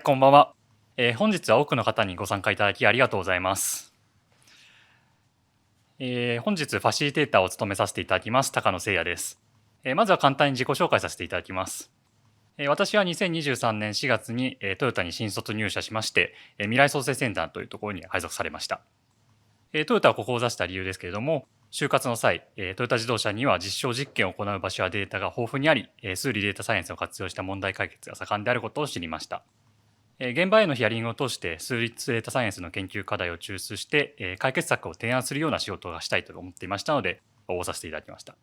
こんばんは。本日は多くの方にご参加いただきありがとうございます。本日ファシリテーターを務めさせていただきます高野誠也です。まずは簡単に自己紹介させていただきます。私は2023年4月にトヨタに新卒入社しまして、未来創生センターというところに配属されました。トヨタを志した理由ですけれども、就活の際、トヨタ自動車には実証実験を行う場所やデータが豊富にあり、数理データサイエンスを活用した問題解決が盛んであることを知りました。現場へのヒアリングを通して数理データサイエンスの研究課題を抽出して解決策を提案するような仕事がしたいと思っていましたので応募させていただきました。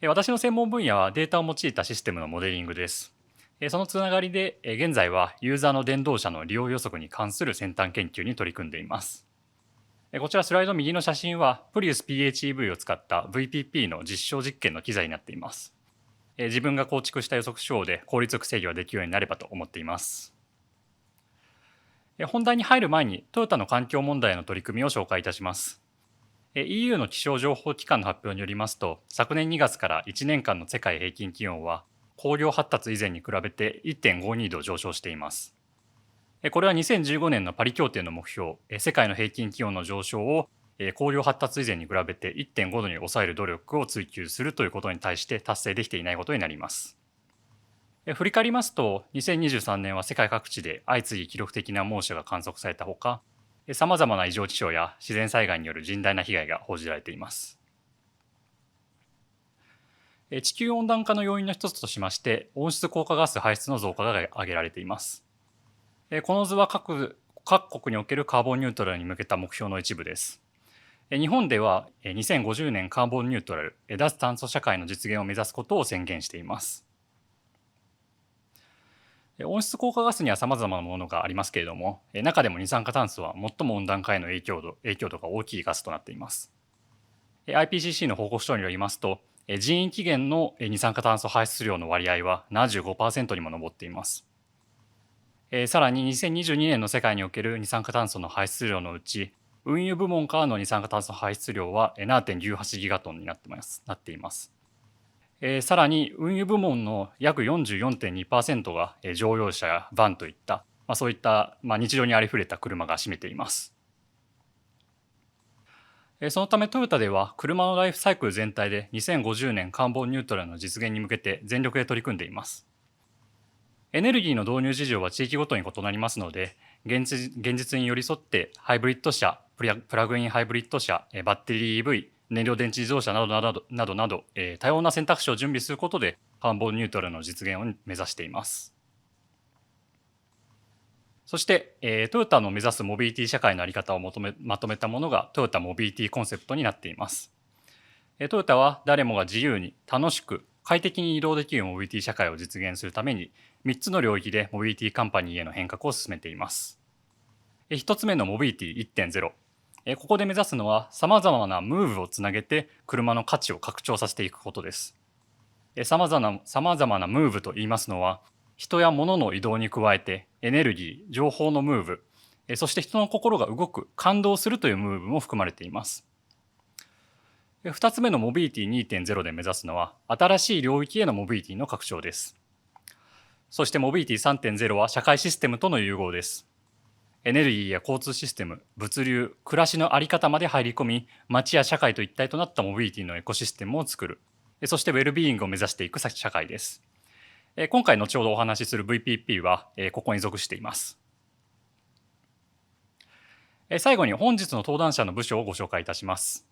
私の専門分野はデータを用いたシステムのモデリングです。そのつながりで現在はユーザーの電動車の利用予測に関する先端研究に取り組んでいます。こちらスライド右の写真はプリウス PHEV を使った VPP の実証実験の機材になっています。自分が構築した予測手法で効率よく制御ができるようになればと思っています。本題に入る前にトヨタの環境問題の取り組みを紹介いたします。EU の気象情報機関の発表によりますと、昨年2月から1年間の世界平均気温は工業発達以前に比べて 1.52 度上昇しています。これは2015年のパリ協定の目標、世界の平均気温の上昇を工業発達以前に比べて 1.5 度に抑える努力を追求するということに対して達成できていないことになります。振り返りますと、2023年は世界各地で相次ぎ記録的な猛暑が観測されたほか、さまざまな異常気象や自然災害による甚大な被害が報じられています。地球温暖化の要因の一つとしまして、温室効果ガス排出の増加が挙げられています。この図は各国におけるカーボンニュートラルに向けた目標の一部です。日本では2050年カーボンニュートラル、脱炭素社会の実現を目指すことを宣言しています。温室効果ガスにはさまざまなものがありますけれども、中でも二酸化炭素は最も温暖化への影響度が大きいガスとなっています。IPCC の報告書によりますと、人為起源の二酸化炭素排出量の割合は 75% にも上っています。さらに2022年の世界における二酸化炭素の排出量のうち、運輸部門からの二酸化炭素排出量は 7.98 ギガトンになっています。さらに運輸部門の約 44.2% が乗用車やバンといった、そういった日常にありふれた車が占めています。そのためトヨタでは車のライフサイクル全体で2050年カーボンニュートラルの実現に向けて全力で取り組んでいます。エネルギーの導入事情は地域ごとに異なりますので、現実に寄り添ってハイブリッド車、プラグインハイブリッド車、バッテリー EV、燃料電池自動車など、多様な選択肢を準備することでカーボンニュートラルの実現を目指しています。そして、トヨタの目指すモビリティ社会の在り方をまとめたものがトヨタモビリティコンセプトになっています。トヨタは誰もが自由に楽しく快適に移動できるモビリティ社会を実現するために3つの領域でモビリティカンパニーへの変革を進めています。1つ目のモビリティ 1.0、ここで目指すのはさまざまなムーブをつなげて車の価値を拡張させていくことです。さまざまなムーブといいますのは、人や物の移動に加えてエネルギー、情報のムーブ、そして人の心が動く、感動するというムーブも含まれています。2つ目のモビリティ 2.0 で目指すのは新しい領域へのモビリティの拡張です。そしてモビリティ 3.0 は社会システムとの融合です。エネルギーや交通システム、物流、暮らしの在り方まで入り込み、街や社会と一体となったモビリティのエコシステムを作る。そしてウェルビーイングを目指していく社会です。今回後ほどお話しする VPP はここに属しています。最後に本日の登壇者の部署をご紹介いたします。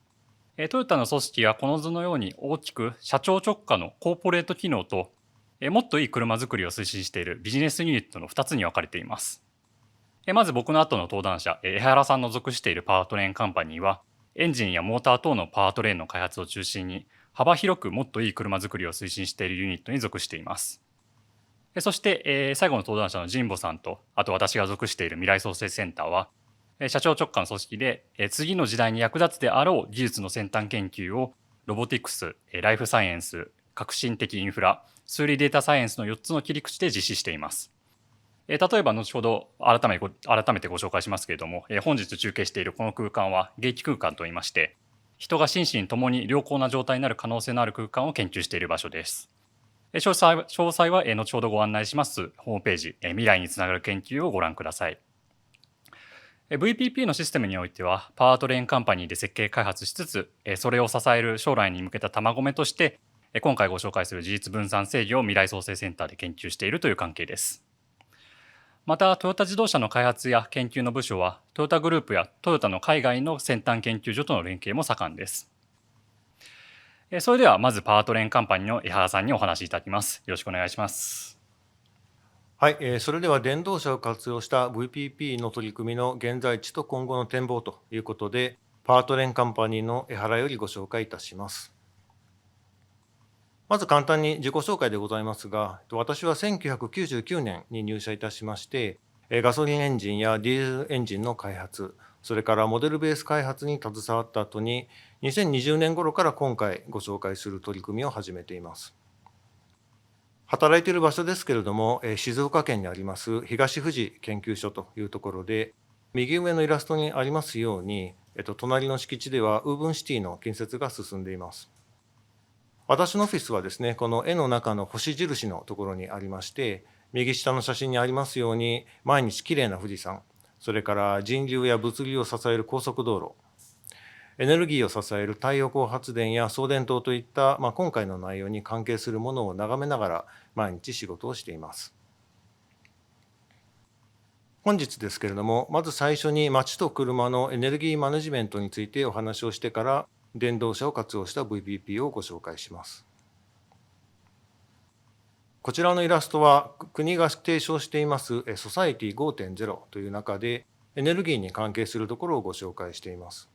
トヨタの組織はこの図のように大きく社長直下のコーポレート機能ともっといい車作りを推進しているビジネスユニットの2つに分かれています。まず僕の後の登壇者、江原さんの属しているパワートレーンカンパニーはエンジンやモーター等のパワートレーンの開発を中心に幅広くもっといい車作りを推進しているユニットに属しています。そして最後の登壇者の神保さんとあと私が属している未来創生センターは社長直下の組織で次の時代に役立つであろう技術の先端研究をロボティクス、ライフサイエンス、革新的インフラ、数理データサイエンスの4つの切り口で実施しています。例えば後ほど改めてご紹介しますけれども、本日中継しているこの空間は芸気空間といいまして、人が心身ともに良好な状態になる可能性のある空間を研究している場所です。詳細は後ほどご案内しますホームページ、未来につながる研究をご覧ください。VPP のシステムにおいては、パワートレインカンパニーで設計開発しつつ、それを支える将来に向けた玉込めとして、今回ご紹介する事実分散制御を未来創生センターで研究しているという関係です。また、トヨタ自動車の開発や研究の部署は、トヨタグループやトヨタの海外の先端研究所との連携も盛んです。それでは、まずパワートレインカンパニーの江原さんにお話しいただきます。よろしくお願いします。はい、それでは電動車を活用した VPP の取り組みの現在地と今後の展望ということで、パワートレインカンパニーの江原よりご紹介いたします。まず簡単に自己紹介でございますが、私は1999年に入社いたしまして、ガソリンエンジンやディーゼルエンジンの開発、それからモデルベース開発に携わった後に、2020年頃から今回ご紹介する取り組みを始めています。働いている場所ですけれども、静岡県にあります東富士研究所というところで、右上のイラストにありますように、隣の敷地ではウーブンシティの建設が進んでいます。私のオフィスはですね、この絵の中の星印のところにありまして、右下の写真にありますように、毎日きれいな富士山、それから人流や物流を支える高速道路、エネルギーを支える太陽光発電や送電塔といった、今回の内容に関係するものを眺めながら毎日仕事をしています。本日ですけれども、まず最初に街と車のエネルギーマネジメントについてお話をしてから、電動車を活用した VPP をご紹介します。こちらのイラストは国が提唱していますソサエティ 5.0 という中でエネルギーに関係するところをご紹介しています。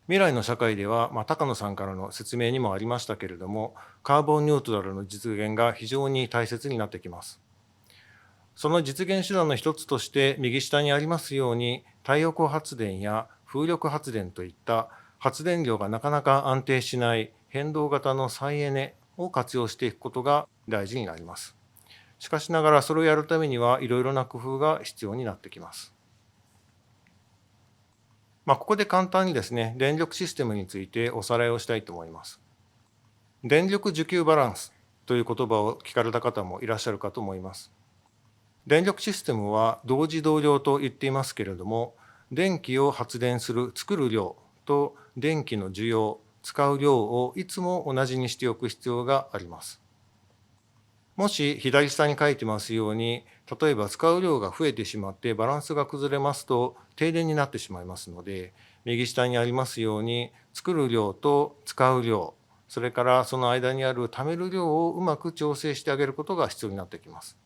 未来の社会では、高野さんからの説明にもありましたけれども、カーボンニュートラルの実現が非常に大切になってきます。その実現手段の一つとして、右下にありますように、太陽光発電や風力発電といった発電量がなかなか安定しない変動型の再エネを活用していくことが大事になります。しかしながら、それをやるためにはいろいろな工夫が必要になってきます。ここで簡単にですね、電力システムについておさらいをしたいと思います。電力需給バランスという言葉を聞かれた方もいらっしゃるかと思います。電力システムは同時同量と言っていますけれども、電気を発電する作る量と電気の需要、使う量をいつも同じにしておく必要があります。もし左下に書いてますように、例えば使う量が増えてしまってバランスが崩れますと停電になってしまいますので、右下にありますように作る量と使う量、それからその間にある貯める量をうまく調整してあげることが必要になってきます。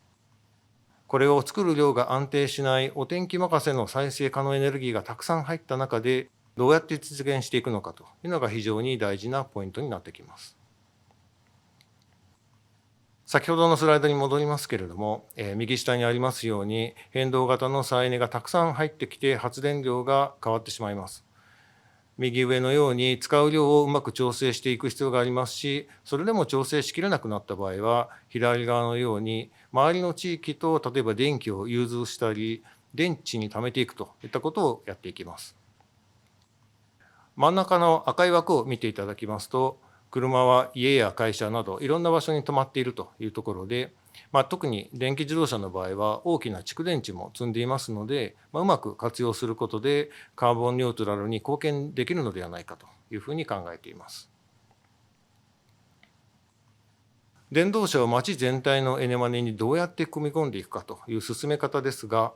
これを作る量が安定しないお天気任せの再生可能エネルギーがたくさん入った中でどうやって実現していくのかというのが非常に大事なポイントになってきます。先ほどのスライドに戻りますけれども、右下にありますように、変動型の再エネがたくさん入ってきて、発電量が変わってしまいます。右上のように、使う量をうまく調整していく必要がありますし、それでも調整しきれなくなった場合は、左側のように、周りの地域と例えば電気を融通したり、電池に貯めていくといったことをやっていきます。真ん中の赤い枠を見ていただきますと、車は家や会社などいろんな場所に止まっているというところで、特に電気自動車の場合は大きな蓄電池も積んでいますので、うまく活用することでカーボンニュートラルに貢献できるのではないかというふうに考えています。電動車を街全体のエネマネにどうやって組み込んでいくかという進め方ですが、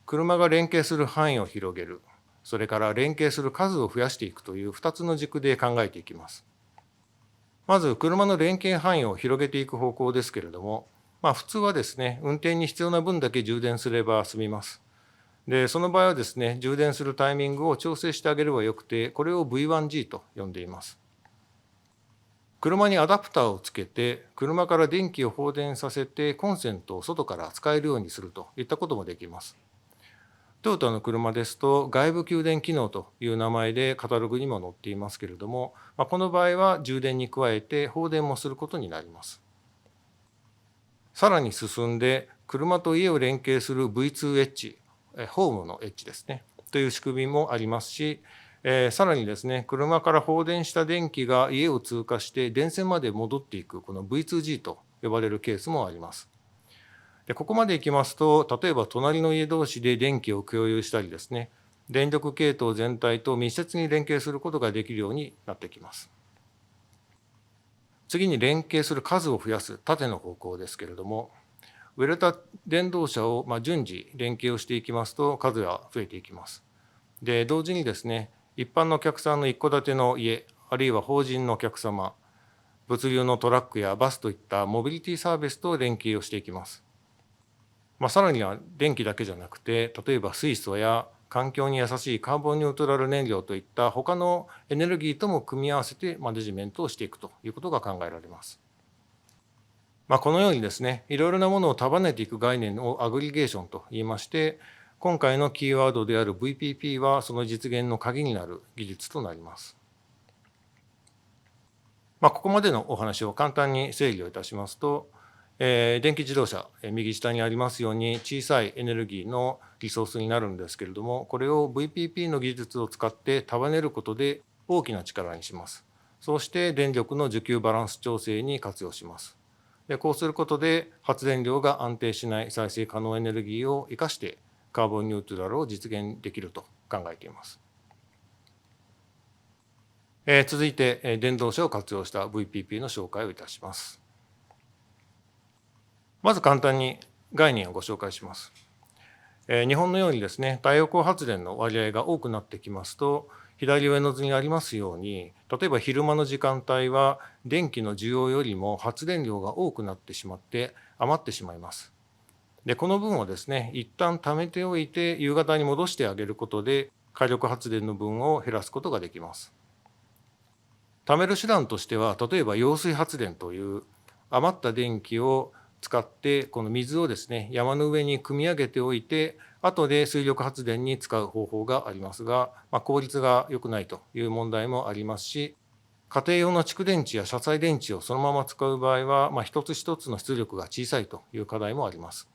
車が連携する範囲を広げる、それから連携する数を増やしていくという2つの軸で考えていきます。まず車の連携範囲を広げていく方向ですけれども、普通はですね、運転に必要な分だけ充電すれば済みます。で、その場合はですね、充電するタイミングを調整してあげればよくて、これを V1G と呼んでいます。車にアダプターをつけて、車から電気を放電させて、コンセントを外から使えるようにするといったこともできます。トヨタの車ですと、外部給電機能という名前でカタログにも載っていますけれども、この場合は充電に加えて放電もすることになります。さらに進んで、車と家を連携する V2 エッジ、ホームのエッジですね、という仕組みもありますし、さらにですね、車から放電した電気が家を通過して電線まで戻っていく、この V2G と呼ばれるケースもあります。でここまでいきますと、例えば隣の家同士で電気を共有したりですね、電力系統全体と密接に連携することができるようになってきます。次に連携する数を増やす縦の方向ですけれども、売れた電動車を順次連携をしていきますと数が増えていきます。で、同時にですね、一般のお客さんの一戸建ての家、あるいは法人のお客様、物流のトラックやバスといったモビリティサービスと連携をしていきます。さらには電気だけじゃなくて、例えば水素や環境に優しいカーボンニュートラル燃料といった他のエネルギーとも組み合わせてマネジメントをしていくということが考えられます。このようにですね、いろいろなものを束ねていく概念をアグリゲーションと言いまして、今回のキーワードである VPP はその実現の鍵になる技術となります。ここまでのお話を簡単に整理をいたしますと、電気自動車、右下にありますように小さいエネルギーのリソースになるんですけれども、これを VPP の技術を使って束ねることで大きな力にします。そうして電力の需給バランス調整に活用します。でこうすることで発電量が安定しない再生可能エネルギーを生かしてカーボンニュートラルを実現できると考えています。続いて電動車を活用した VPP の紹介をいたします。まず簡単に概念をご紹介します。日本のようにですね、太陽光発電の割合が多くなってきますと、左上の図にありますように、例えば昼間の時間帯は電気の需要よりも発電量が多くなってしまって余ってしまいます。で、この分をですね、一旦貯めておいて夕方に戻してあげることで火力発電の分を減らすことができます。貯める手段としては、例えば揚水発電という余った電気を使ってこの水をですね、山の上に汲み上げておいて後で水力発電に使う方法がありますが、効率が良くないという問題もありますし、家庭用の蓄電池や車載電池をそのまま使う場合は、一つ一つの出力が小さいという課題もあります。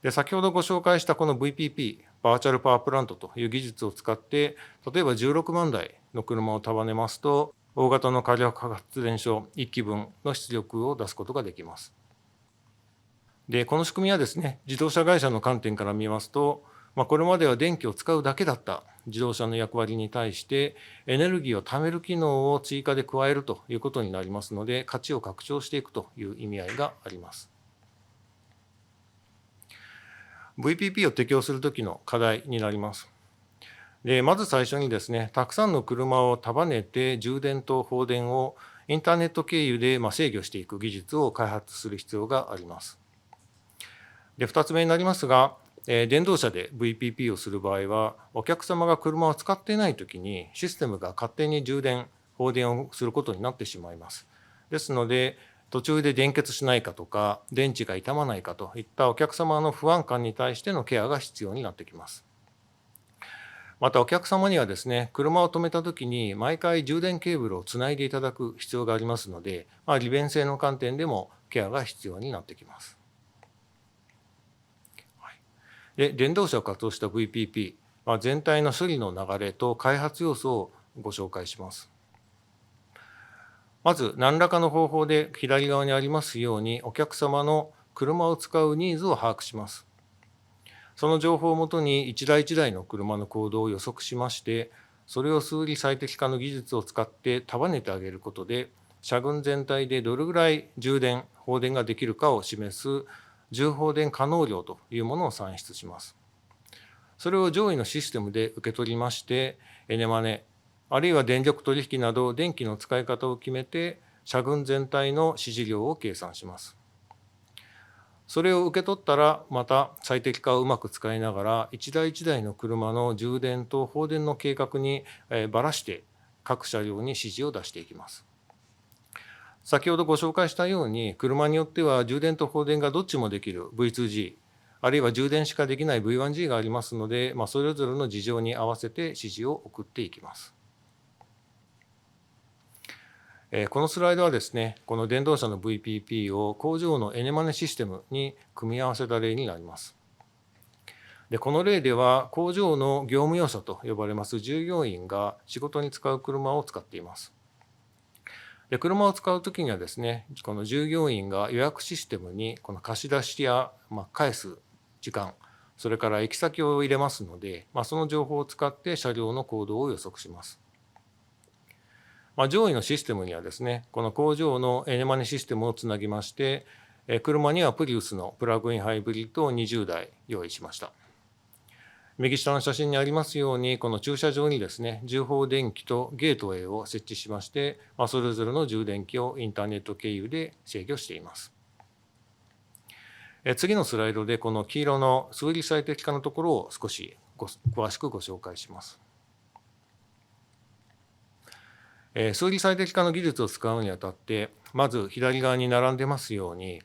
で先ほどご紹介したこの VPP、バーチャルパワープラントという技術を使って、例えば16万台の車を束ねますと、大型の火力発電所1基分の出力を出すことができます。でこの仕組みはですね、自動車会社の観点から見ますと、これまでは電気を使うだけだった自動車の役割に対してエネルギーを貯める機能を追加で加えるということになりますので、価値を拡張していくという意味合いがあります。VPP を適用するときの課題になります。でまず最初にですね、たくさんの車を束ねて充電と放電をインターネット経由で制御していく技術を開発する必要があります。で2つ目になりますが、電動車で VPP をする場合は、お客様が車を使っていないときにシステムが勝手に充電、放電をすることになってしまいます。ですので、途中で電欠しないかとか、電池が傷まないかといったお客様の不安感に対してのケアが必要になってきます。またお客様にはですね、車を止めたときに毎回充電ケーブルをつないでいただく必要がありますので、利便性の観点でもケアが必要になってきます。で電動車を活用した VPP、全体の処理の流れと開発要素をご紹介します。まず何らかの方法で左側にありますように、お客様の車を使うニーズを把握します。その情報をもとに一台一台の車の行動を予測しまして、それを数理最適化の技術を使って束ねてあげることで、車群全体でどれぐらい充電、放電ができるかを示す充放電可能量というものを算出します。それを上位のシステムで受け取りまして、エネマネ、あるいは電力取引など電気の使い方を決めて、車群全体の指示量を計算します。それを受け取ったら、また最適化をうまく使いながら、一台一台の車の充電と放電の計画にばらして、各車両に指示を出していきます。先ほどご紹介したように、車によっては充電と放電がどっちもできる V2G、あるいは充電しかできない V1G がありますので、それぞれの事情に合わせて指示を送っていきます。このスライドはですね、この電動車の VPP を工場のエネマネシステムに組み合わせた例になります。でこの例では工場の業務用車と呼ばれます従業員が仕事に使う車を使っています。で車を使うときにはですね、この従業員が予約システムにこの貸し出しや、返す時間、それから行き先を入れますので、その情報を使って車両の行動を予測します。上位のシステムにはですね、この工場のエネマネシステムをつなぎまして、車にはプリウスのプラグインハイブリッドを20台用意しました。右下の写真にありますように、この駐車場にですね、充放電機とゲートウェイを設置しまして、それぞれの充電器をインターネット経由で制御しています。次のスライドでこの黄色の数理最適化のところを少し詳しくご紹介します。数理最適化の技術を使うにあたって、まず左側に並んでますように、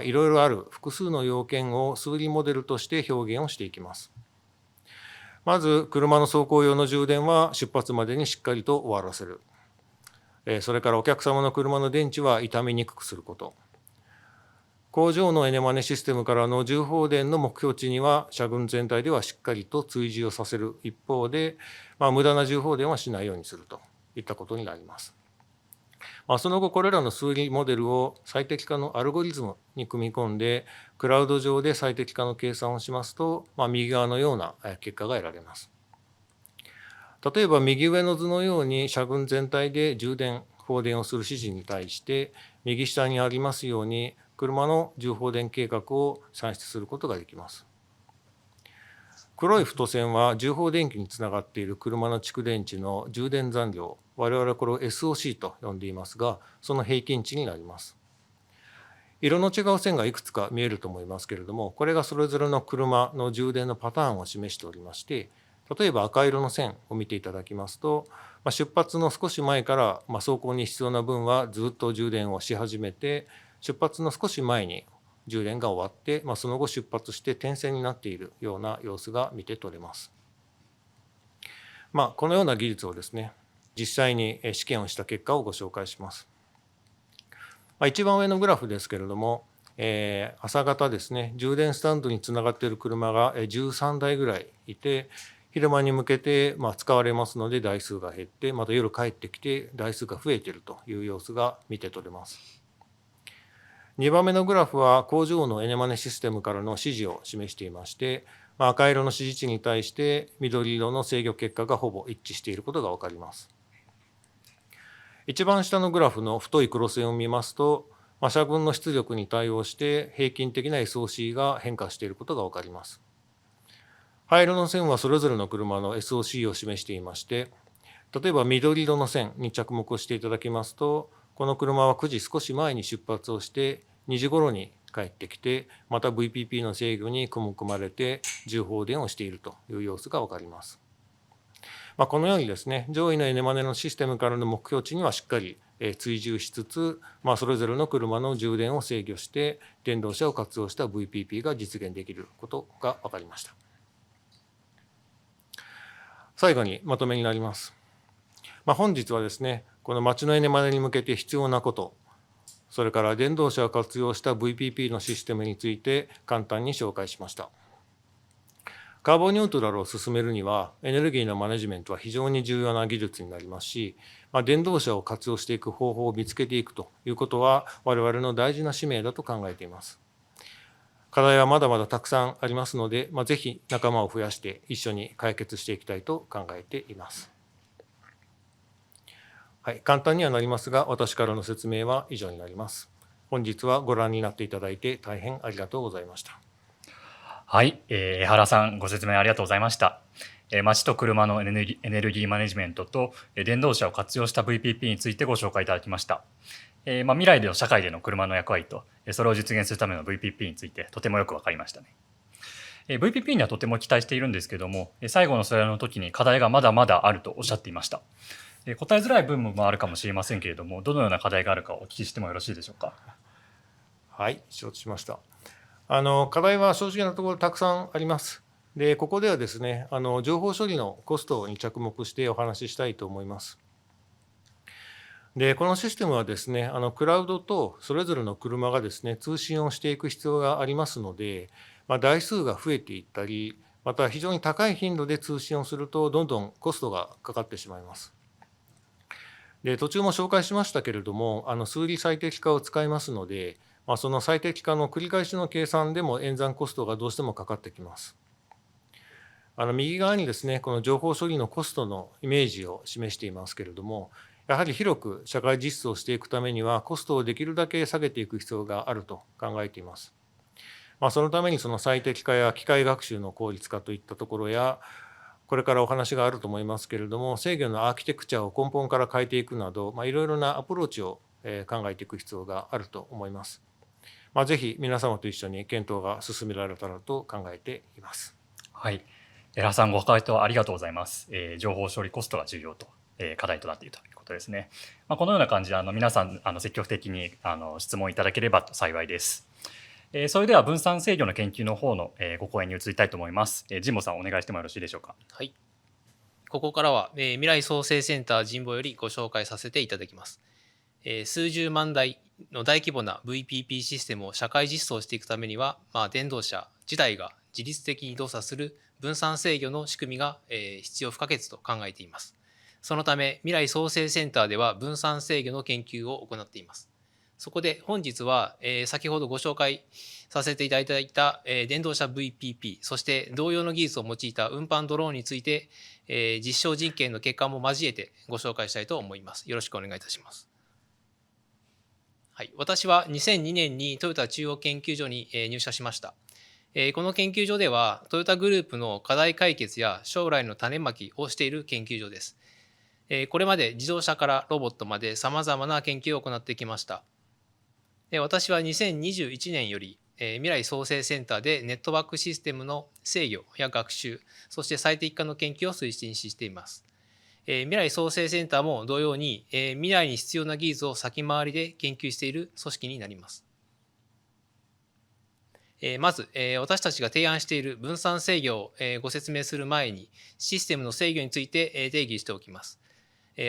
いろいろある複数の要件を数理モデルとして表現をしていきます。まず、車の走行用の充電は出発までにしっかりと終わらせる。それからお客様の車の電池は傷みにくくすること。工場のエネマネシステムからの充放電の目標値には車群全体ではしっかりと追従をさせる一方で、無駄な充放電はしないようにするといったことになります。その後、これらの数理モデルを最適化のアルゴリズムに組み込んで、クラウド上で最適化の計算をしますと、右側のような結果が得られます。例えば、右上の図のように車群全体で充電、放電をする指示に対して、右下にありますように、車の充放電計画を算出することができます。黒い太線は充放電機につながっている車の蓄電池の充電残量、我々はこれを SOC と呼んでいますが、その平均値になります。色の違う線がいくつか見えると思いますけれども、これがそれぞれの車の充電のパターンを示しておりまして、例えば赤色の線を見ていただきますと、出発の少し前から走行に必要な分はずっと充電をし始めて、出発の少し前に充電が終わって、その後出発して点線になっているような様子が見て取れます。このような技術をですね、実際に試験をした結果をご紹介します。一番上のグラフですけれども、朝方ですね、充電スタンドにつながっている車が13台ぐらいいて、昼間に向けて使われますので台数が減って、また夜帰ってきて台数が増えているという様子が見て取れます。2番目のグラフは工場のエネマネシステムからの指示を示していまして、赤色の指示値に対して緑色の制御結果がほぼ一致していることが分かります。一番下のグラフの太い黒線を見ますと、車群の出力に対応して平均的な SOC が変化していることが分かります。灰色の線はそれぞれの車の SOC を示していまして、例えば緑色の線に着目していただきますと、この車は9時少し前に出発をして、2時頃に帰ってきて、また VPP の制御に組み込まれて、充放電をしているという様子が分かります。このようにですね、上位のエネマネのシステムからの目標値にはしっかり追従しつつ、それぞれの車の充電を制御して、電動車を活用した VPP が実現できることが分かりました。最後にまとめになります。本日はですね、この街のエネマネに向けて必要なこと、それから電動車を活用した VPP のシステムについて簡単に紹介しました。カーボンニュートラルを進めるには、エネルギーのマネジメントは非常に重要な技術になりますし、電動車を活用していく方法を見つけていくということは、我々の大事な使命だと考えています。課題はまだまだたくさんありますので、ぜひ仲間を増やして一緒に解決していきたいと考えています。簡単にはなりますが、私からの説明は以上になります。本日はご覧になっていただいて大変ありがとうございました。はい、江原さんご説明ありがとうございました。街と車のエネルギーマネジメントと電動車を活用した VPP についてご紹介いただきました。未来での社会での車の役割とそれを実現するための VPP についてとてもよく分かりましたね。VPP にはとても期待しているんですけども、最後のスライドの時に課題がまだまだあるとおっしゃっていました。答えづらい部分もあるかもしれませんけれども、どのような課題があるかお聞きしてもよろしいでしょうか。はい、承知しました。課題は正直なところたくさんあります。で、ここではですね、情報処理のコストに着目してお話ししたいと思います。で、このシステムはですね、クラウドとそれぞれの車がですね、通信をしていく必要がありますので、台数が増えていったり、また非常に高い頻度で通信をすると、どんどんコストがかかってしまいます。で、途中も紹介しましたけれども、数理最適化を使いますので、その最適化の繰り返しの計算でも演算コストがどうしてもかかってきます。右側にですね、この情報処理のコストのイメージを示していますけれども、やはり広く社会実装をしていくためには、コストをできるだけ下げていく必要があると考えています。そのためにその最適化や機械学習の効率化といったところや、これからお話があると思いますけれども、制御のアーキテクチャを根本から変えていくなど、いろいろなアプローチを考えていく必要があると思います。ぜひ皆様と一緒に検討が進められたらと考えています。はい。エラさんご回答ありがとうございます。情報処理コストが重要と、課題となっているということですね。このような感じで皆さん積極的に質問いただければ幸いです。それでは分散制御の研究の方のご講演に移りたいと思います。神保さんお願いしてもよろしいでしょうか。はい。ここからは未来創生センター神保よりご紹介させていただきます。数十万台の大規模な VPP システムを社会実装していくためには、電動車自体が自律的に動作する分散制御の仕組みが必要不可欠と考えています。そのため未来創生センターでは分散制御の研究を行っています。そこで本日は先ほどご紹介させていただいた電動車 VPP、そして同様の技術を用いた運搬ドローンについて実証実験の結果も交えてご紹介したいと思います。よろしくお願いいたします。はい、私は2002年にトヨタ中央研究所に入社しました。この研究所ではトヨタグループの課題解決や将来の種まきをしている研究所です。これまで自動車からロボットまで様々な研究を行ってきました。私は2021年より未来創生センターでネットワークシステムの制御や学習、そして最適化の研究を推進しています。未来創生センターも同様に未来に必要な技術を先回りで研究している組織になります。まず私たちが提案している分散制御をご説明する前にシステムの制御について定義しておきます。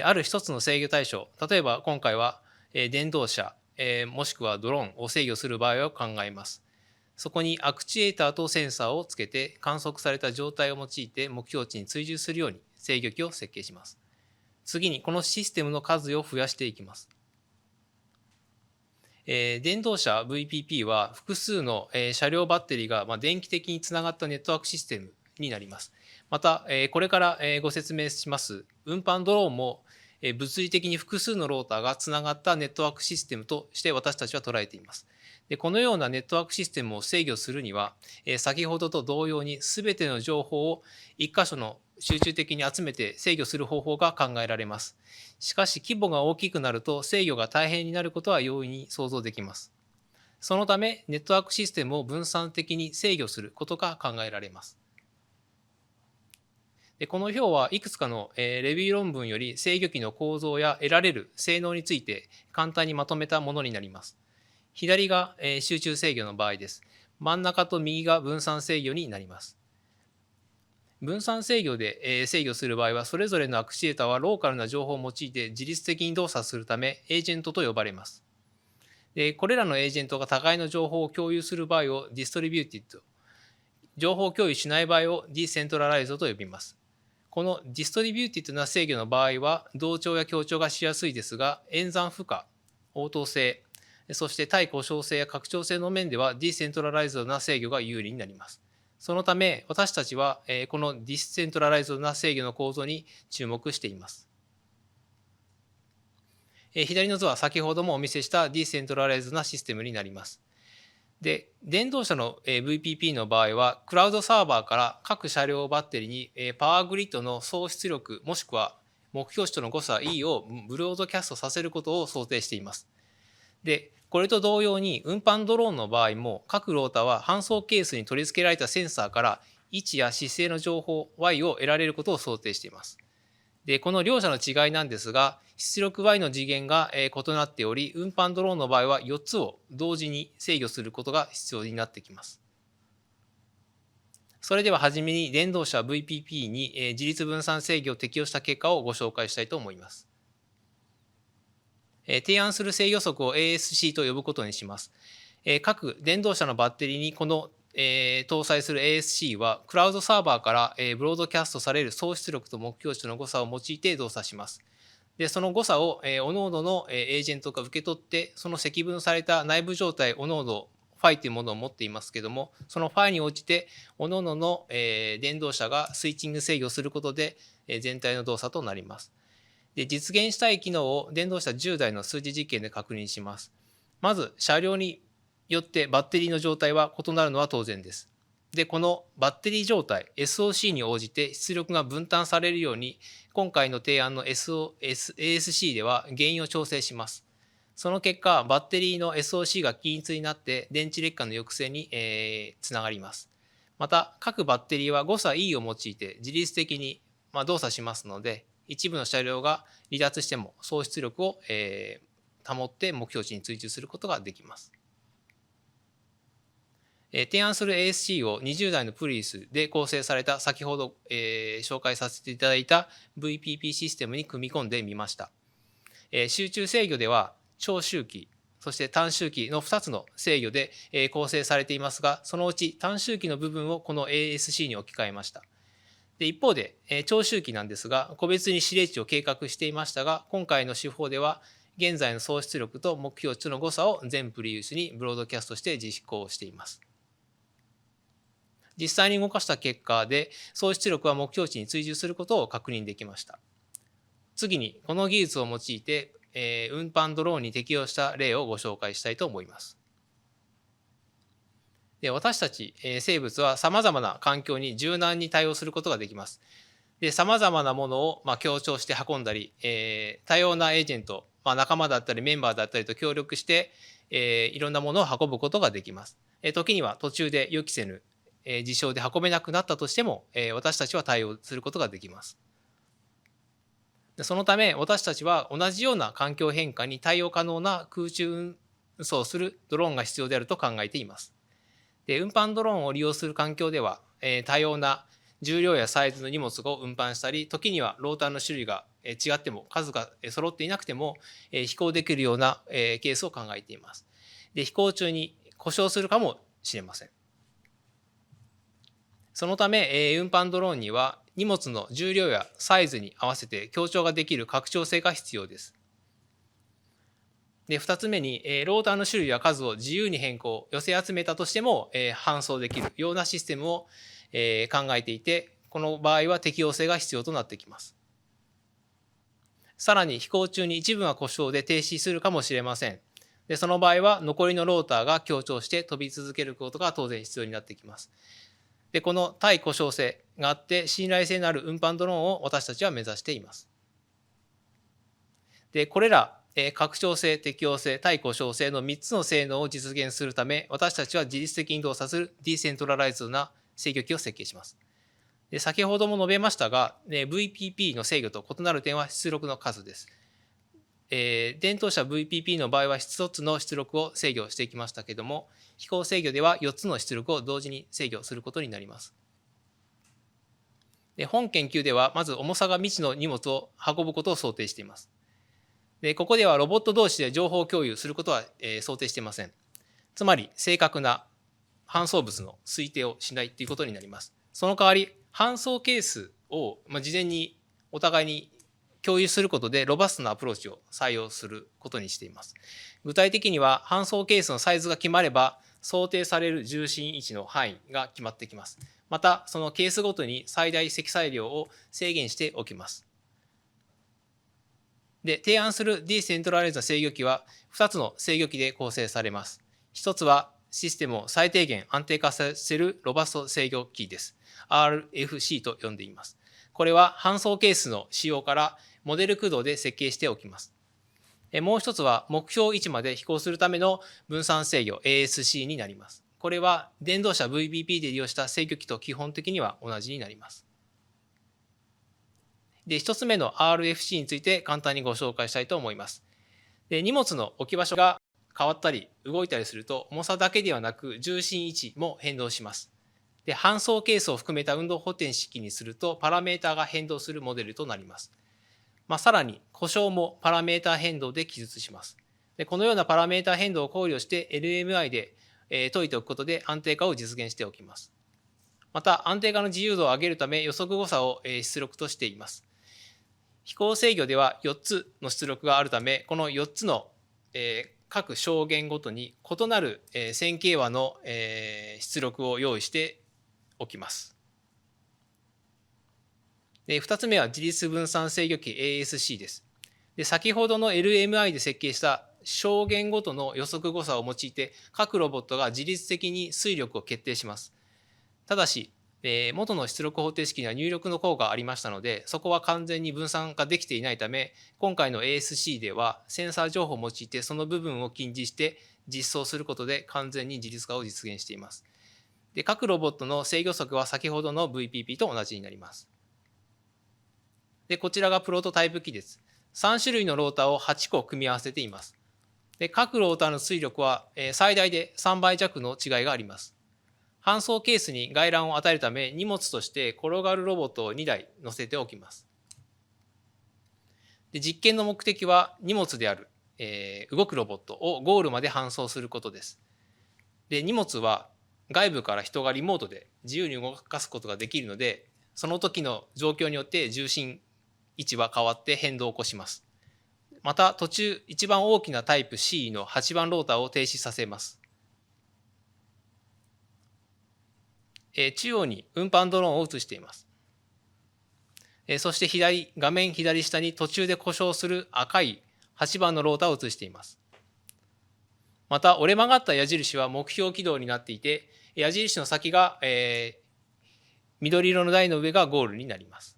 ある一つの制御対象、例えば今回は電動車もしくはドローンを制御する場合を考えます。そこにアクチュエーターとセンサーをつけて観測された状態を用いて目標値に追従するように制御機を設計します。次にこのシステムの数を増やしていきます。電動車 VPP は複数の車両バッテリーが電気的につながったネットワークシステムになります。またこれからご説明します運搬ドローンも物理的に複数のローターがつながったネットワークシステムとして私たちは捉えています。でこのようなネットワークシステムを制御するには先ほどと同様に全ての情報を一箇所の集中的に集めて制御する方法が考えられます。しかし規模が大きくなると制御が大変になることは容易に想像できます。そのためネットワークシステムを分散的に制御することが考えられます。でこの表はいくつかのレビュー論文より制御機の構造や得られる性能について簡単にまとめたものになります。左が集中制御の場合です。真ん中と右が分散制御になります。分散制御で制御する場合はそれぞれのアクチュエーターはローカルな情報を用いて自律的に動作するためエージェントと呼ばれます。でこれらのエージェントが互いの情報を共有する場合をディストリビューティッド、情報共有しない場合をディセントラライズドと呼びます。このディストリビューティッドな制御の場合は同調や協調がしやすいですが演算負荷、応答性、そして対故障性や拡張性の面ではディセントラライズドな制御が有利になります。そのため私たちはこのディセントラライズドな制御の構造に注目しています。左の図は先ほどもお見せしたディセントラライズドなシステムになります。で電動車の VPP の場合はクラウドサーバーから各車両バッテリーにパワーグリッドの総出力もしくは目標値との誤差 E をブロードキャストさせることを想定しています。でこれと同様に運搬ドローンの場合も各ローターは搬送ケースに取り付けられたセンサーから位置や姿勢の情報 Y を得られることを想定しています。でこの両者の違いなんですが出力 Y の次元が異なっており運搬ドローンの場合は4つを同時に制御することが必要になってきます。それでははじめに電動車 VPP に自律分散制御を適用した結果をご紹介したいと思います。提案する制御則を ASC と呼ぶことにします。各電動車のバッテリーにこの搭載する ASC は、クラウドサーバーからブロードキャストされる総出力と目標値の誤差を用いて動作します。で、その誤差を各々のエージェントが受け取って、その積分された内部状態、各々ファイというものを持っていますけども、そのファイに応じて、各々の電動車がスイッチング制御することで、全体の動作となります。で、実現したい機能を電動車10台の数字実験で確認します。まず、車両によってバッテリーの状態は異なるのは当然です。で、このバッテリー状態、SOC に応じて出力が分担されるように、今回の提案の ASC では原因を調整します。その結果、バッテリーの SOC が均一になって電池劣化の抑制につながります。また、各バッテリーは誤差 E を用いて自律的に動作しますので、一部の車両が離脱しても総出力を保って目標値に追従することができます。提案する ASC を20台のプリウスで構成された先ほど紹介させていただいた VPP システムに組み込んでみました。集中制御では長周期、そして短周期の2つの制御で構成されていますが、そのうち短周期の部分をこの ASC に置き換えました。で、一方で長周期なんですが、個別に指令値を計画していましたが、今回の手法では現在の総出力と目標値の誤差を全プリウスにブロードキャストして実行しています。実際に動かした結果で、総出力は目標値に追従することを確認できました。次に、この技術を用いて、運搬ドローンに適用した例をご紹介したいと思います。で、私たち、生物はさまざまな環境に柔軟に対応することができます。で、さまざまなものを強調して運んだり、多様なエージェント、仲間だったりメンバーだったりと協力して、いろんなものを運ぶことができます。時には途中で予期せぬ事象で運べなくなったとしても、私たちは対応することができます。そのため、私たちは同じような環境変化に対応可能な空中運送をするドローンが必要であると考えています。で、運搬ドローンを利用する環境では、多様な重量やサイズの荷物を運搬したり、時にはローターの種類が違っても、数が揃っていなくても、飛行できるようなケースを考えています。で、飛行中に故障するかもしれません。そのため、運搬ドローンには荷物の重量やサイズに合わせて強調ができる拡張性が必要です。で、2つ目に、ローターの種類や数を自由に変更、寄せ集めたとしても、搬送できるようなシステムを、考えていて、この場合は適用性が必要となってきます。さらに飛行中に一部が故障で停止するかもしれません。で、その場合は残りのローターが強調して飛び続けることが当然必要になってきます。で、この対故障性があって信頼性のある運搬ドローンを私たちは目指しています。で、これら拡張性、適応性、対故障性の3つの性能を実現するため、私たちは自律的に動作するディセントラライズドな制御機を設計します。で、先ほども述べましたが、VPP の制御と異なる点は出力の数です。伝統車 VPP の場合は1つの出力を制御していきましたけれども、飛行制御では4つの出力を同時に制御することになります。で、本研究ではまず重さが未知の荷物を運ぶことを想定しています。で、ここではロボット同士で情報共有することは、想定していません。つまり正確な搬送物の推定をしないということになります。その代わり搬送ケースを事前にお互いに共有することでロバストなアプローチを採用することにしています。具体的には搬送ケースのサイズが決まれば想定される重心位置の範囲が決まってきます。またそのケースごとに最大積載量を制限しておきます。で、提案するディセントラライズド制御機は2つの制御機で構成されます。1つはシステムを最低限安定化させるロバスト制御機です。RFC と呼んでいます。これは搬送ケースの仕様からモデル駆動で設計しておきます。もう一つは目標位置まで飛行するための分散制御 ASC になります。これは電動車 VPP で利用した制御機と基本的には同じになります。で、一つ目の RFC について簡単にご紹介したいと思います。で、荷物の置き場所が変わったり動いたりすると重さだけではなく重心位置も変動します。で、搬送ケースを含めた運動補填式にするとパラメータが変動するモデルとなります。さらに故障もパラメータ変動で記述します。で、このようなパラメータ変動を考慮して LMI で解いておくことで安定化を実現しておきます。また、安定化の自由度を上げるため予測誤差を出力としています。飛行制御では4つの出力があるため、この4つの各証言ごとに異なる線形和の出力を用意しておきます。2つ目は自立分散制御機 ASC です。先ほどの LMI で設計した証言ごとの予測誤差を用いて各ロボットが自律的に推力を決定します。ただし、元の出力方程式には入力の項がありましたので、そこは完全に分散化できていないため、今回の ASC ではセンサー情報を用いてその部分を近似して実装することで完全に自律化を実現しています。で、各ロボットの制御速は先ほどの VPP と同じになります。で、こちらがプロトタイプ機です。3種類のローターを8個組み合わせています。で、各ローターの推力は最大で3倍弱の違いがあります。搬送ケースに外覧を与えるため、荷物として転がるロボットを2台乗せておきます。で、実験の目的は荷物である、動くロボットをゴールまで搬送することです。で、荷物は外部から人がリモートで自由に動かすことができるので、その時の状況によって重心位置は変わって変動を起こします。また途中一番大きなタイプ C の8番ローターを停止させます。中央に運搬ドローンを映しています。そして画面左下に途中で故障する赤い8番のローターを映しています。また折れ曲がった矢印は目標軌道になっていて、矢印の先が、緑色の台の上がゴールになります。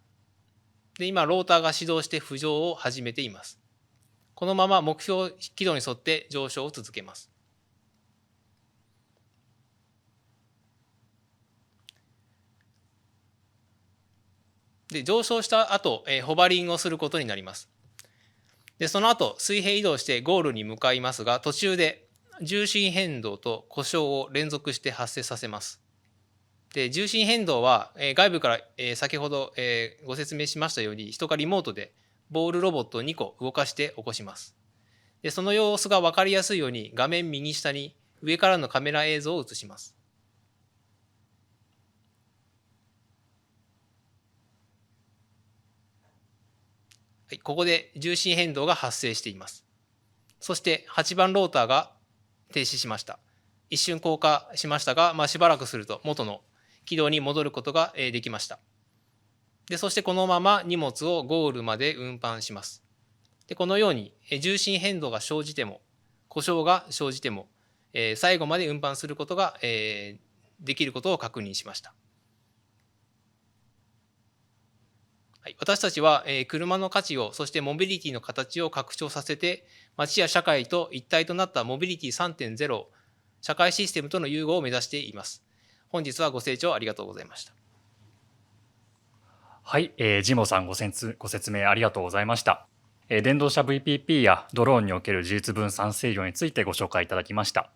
で、今ローターが始動して浮上を始めています。このまま目標軌道に沿って上昇を続けます。で、上昇した後、ホバリングをすることになります。で、その後水平移動してゴールに向かいますが、途中で重心変動と故障を連続して発生させます。で、重心変動は外部から先ほどご説明しましたように、人がリモートでボールロボットを2個動かして起こします。で、その様子が分かりやすいように画面右下に上からのカメラ映像を映します。はい、ここで重心変動が発生しています。そして8番ローターが停止しました。一瞬降下しましたが、しばらくすると元の軌道に戻ることができました。で、そしてこのまま荷物をゴールまで運搬します。で、このように重心変動が生じても、故障が生じても、最後まで運搬することができることを確認しました。はい、私たちは車の価値を、そしてモビリティの形を拡張させて、街や社会と一体となったモビリティ 3.0 社会システムとの融合を目指しています。本日はご清聴ありがとうございました。はい、神保さんご説明ありがとうございました。電動車 VPP やドローンにおける自立分散制御についてご紹介いただきました。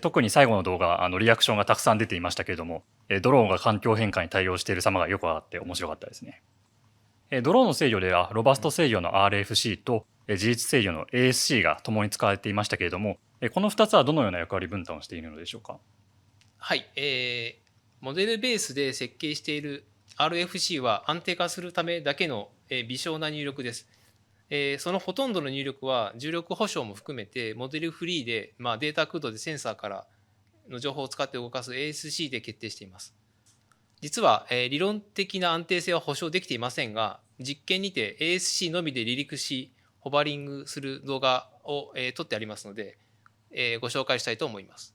特に最後の動画リアクションがたくさん出ていましたけれども、ドローンが環境変化に対応している様がよく分かって面白かったですね。ドローンの制御ではロバスト制御の RFC と自律制御の ASC が共に使われていましたけれども、この2つはどのような役割分担をしているのでしょうか。はい、モデルベースで設計している RFC は安定化するためだけの微小な入力です。そのほとんどの入力は重力保証も含めてモデルフリーで、データ駆動でセンサーからの情報を使って動かす ASC で決定しています。実は理論的な安定性は保証できていませんが、実験にて ASC のみで離陸しホバリングする動画を撮ってありますので、ご紹介したいと思います。